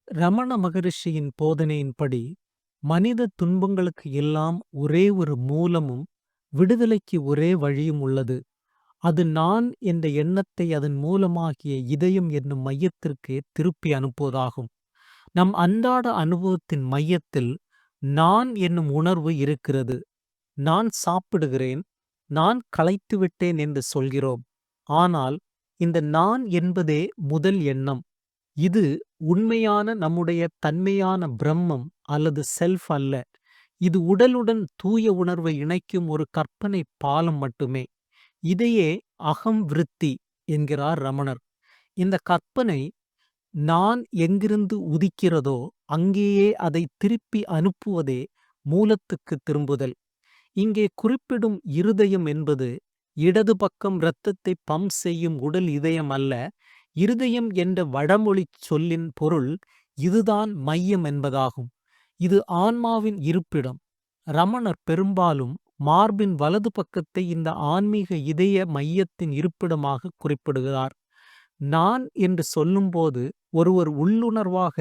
ரமண மகரிஷியின் போதனையின்படி மனித துன்பங்களுக்கு எல்லாம் ஒரே ஒரு மூலமும் விடுதலைக்கு ஒரே வழியும் உள்ளது. அது நான் என்ற எண்ணத்தை அதன் மூலமாகிய இதயம் என்னும் மையத்திற்கே திருப்பி அனுப்புவதாகும். நம் அன்றாட அனுபவத்தின் மையத்தில் நான் என்னும் உணர்வு இருக்கிறது. நான் சாப்பிடுகிறேன், நான் களைத்துவிட்டேன் என்று சொல்கிறோம். ஆனால் இந்த நான் என்பதே முதல் எண்ணம். இது உண்மையான நம்முடைய தன்மையான பிரம்மம் அல்லது செல்ஃப் அல்ல. இது உடலுடன் தூய உணர்வை இணைக்கும் ஒரு கற்பனை பாலம் மட்டுமே. இதையே அகம் விருத்தி என்கிறார் ரமணர். இந்த கற்பனை நான் எங்கிருந்து உதிக்கிறதோ அங்கேயே அதை திருப்பி அனுப்புவதே மூலத்துக்கு திரும்புதல். இங்கே குறிப்பிடும் இருதயம் என்பது இடது பக்கம் இரத்தத்தை பம்ப் செய்யும் உடல் இதயம் அல்ல. இருதயம் என்ற வடமொழிச் சொல்லின் பொருள் இதுதான் மையம் என்பதாகும். இது ஆன்மாவின் இருப்பிடம். ரமணர் பெரும்பாலும் மார்பின் வலது பக்கத்தை இந்த ஆன்மீக இதய மையத்தின் இருப்பிடமாக குறிப்பிடுகிறார். நான் என்று சொல்லும்போது ஒருவர் உள்ளுணர்வாக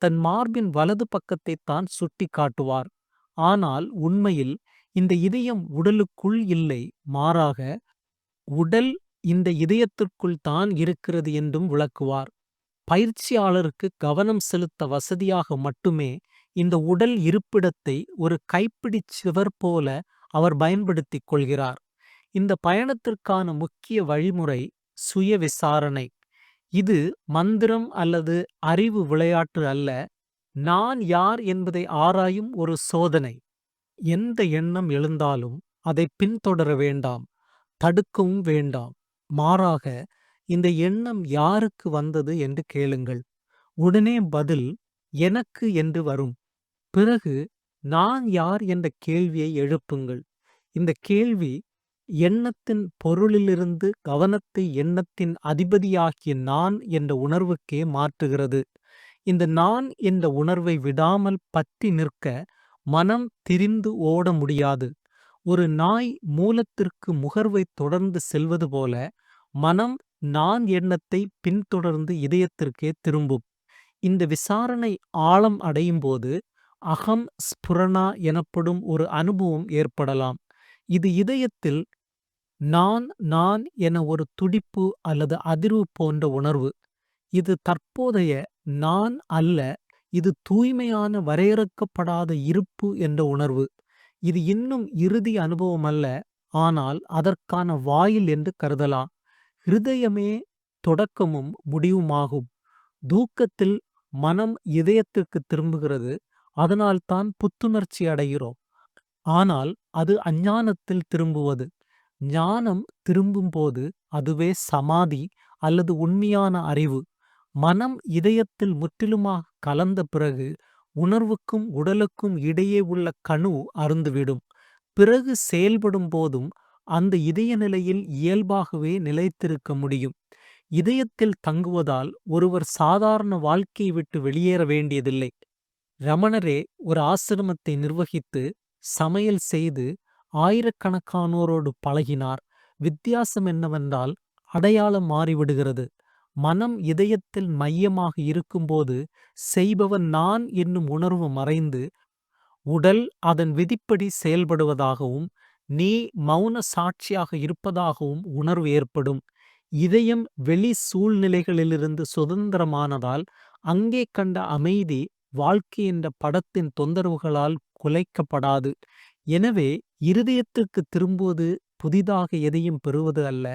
தன் மார்பின் வலது பக்கத்தை தான் சுட்டி காட்டுவார். ஆனால் உண்மையில் இந்த இதயம் உடலுக்குள் இல்லை, மாறாக உடல் இந்த இதயத்திற்குள் தான் இருக்கிறது என்றும் விளக்குவார். பயிற்சியாளருக்கு கவனம் செலுத்த வசதியாக மட்டுமே இந்த உடல் இருப்பிடத்தை ஒரு கைப்பிடிச் சுவர் போல அவர் பயன்படுத்திக் கொள்கிறார். இந்த பயணத்திற்கான முக்கிய வழிமுறை சுய விசாரணை. இது மந்திரம் அல்லது அறிவு விளையாட்டு அல்ல. நான் யார் என்பதை ஆராயும் ஒரு சோதனை. எந்த எண்ணம் எழுந்தாலும் அதை பின்தொடர வேண்டாம், தடுக்கவும் வேண்டாம். மாறாக இந்த எண்ணம் யாருக்கு வந்தது என்று கேளுங்கள். உடனே பதில் எனக்கு என்று வரும். பிறகு நான் யார் என்ற கேள்வியை எழுப்புங்கள். இந்த கேள்வி எண்ணத்தின் பொருளிலிருந்து கவனத்தை எண்ணத்தின் அதிபதியாகிய நான் என்ற உணர்வுக்கே மாற்றுகிறது. இந்த நான் என்ற உணர்வை விடாமல் பற்றி நிற்க மனம் திரிந்து ஓட முடியாது. ஒரு நாய் மூலத்திற்கு முகர்வை தொடர்ந்து செல்வது போல மனம் நான் எண்ணத்தை பின்தொடர்ந்து இதயத்திற்கே திரும்பும். இந்த விசாரணை ஆழம் அடையும்போது அகம் ஸ்புரணா எனப்படும் ஒரு அனுபவம் ஏற்படலாம். இது இதயத்தில் நான் நான் என ஒரு துடிப்பு அல்லது அதிர்வு போன்ற உணர்வு. இது தற்போதைய நான் அல்ல, இது தூய்மையான வரையறுக்கப்படாத இருப்பு என்ற உணர்வு. இது இன்னும் இறுதி அனுபவம் அல்ல, ஆனால் அதற்கான வாயில் என்று கருதலாம். ஹிருதயமே தொடக்கமும் முடிவுமாகும். தூக்கத்தில் மனம் இதயத்திற்கு திரும்புகிறது, அதனால்தான் புத்துணர்ச்சி அடைகிறோம். ஆனால் அது அஞ்ஞானத்தில் திரும்புவது. ஞானம் திரும்பும்போது அதுவே சமாதி அல்லது உண்மையான அறிவு. மனம் இதயத்தில் முற்றிலுமாக கலந்த பிறகு உணர்வுக்கும் உடலுக்கும் இடையே உள்ள கணு அறுந்துவிடும். பிறகு செயல்படும் போதும் அந்த இதய நிலையில் இயல்பாகவே நிலைத்திருக்க முடியும். இதயத்தில் தங்குவதால் ஒருவர் சாதாரண வாழ்க்கையை விட்டு வெளியேற வேண்டியதில்லை. ரமணரே ஒரு ஆசிரமத்தை நிர்வகித்து சமையல் செய்து ஆயிரக்கணக்கானோரோடு பழகினார். வித்தியாசம் என்னவென்றால் அடையாளம் மாறிவிடுகிறது. மனம் இதயத்தில் மையமாக இருக்கும்போது செய்பவன் நான் என்னும் உணர்வு மறைந்து உடல் அதன் விதிப்படி செயல்படுவதாகவும் நீ மௌன சாட்சியாக இருப்பதாகவும் உணர்வு ஏற்படும். இதயம் வெளி சூழ்நிலைகளிலிருந்து சுதந்திரமானதால் அங்கே கண்ட அமைதி வாழ்க்கை என்ற படத்தின் தொந்தரவுகளால் குலைக்கப்படாது. எனவே இருதயத்திற்கு திரும்புவது புதிதாக எதையும் பெறுவது அல்ல,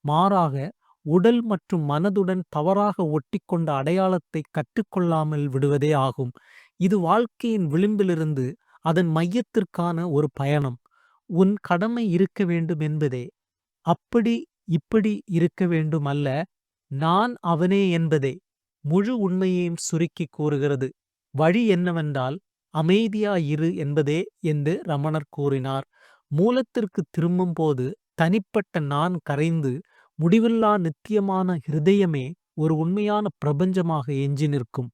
மாறாக உடல் மற்றும் மனதுடன் தவறாக ஒட்டிக்கொண்ட அடையாளத்தை கற்றுக்கொள்ளாமல் விடுவதே ஆகும். இது வாழ்க்கையின் விளிம்பிலிருந்து அதன் மையத்திற்கான ஒரு பயணம். உன் கடமை இருக்க வேண்டும் என்பதே. அப்படி இப்படி இருக்க வேண்டும் அல்ல, நான் அவனே என்பதே முழு உண்மையையும் சுருக்கி கூறுகிறது. வழி என்னவென்றால் அமைதியாயிரு என்பதே என்று ரமணர் கூறினார். மூலத்திற்கு திரும்பும்போது தனிப்பட்ட நான் கரைந்து முடிவில்லா நித்தியமான ஹிருதயமே ஒரு உண்மையான பிரபஞ்சமாக எஞ்சி நிற்கும்.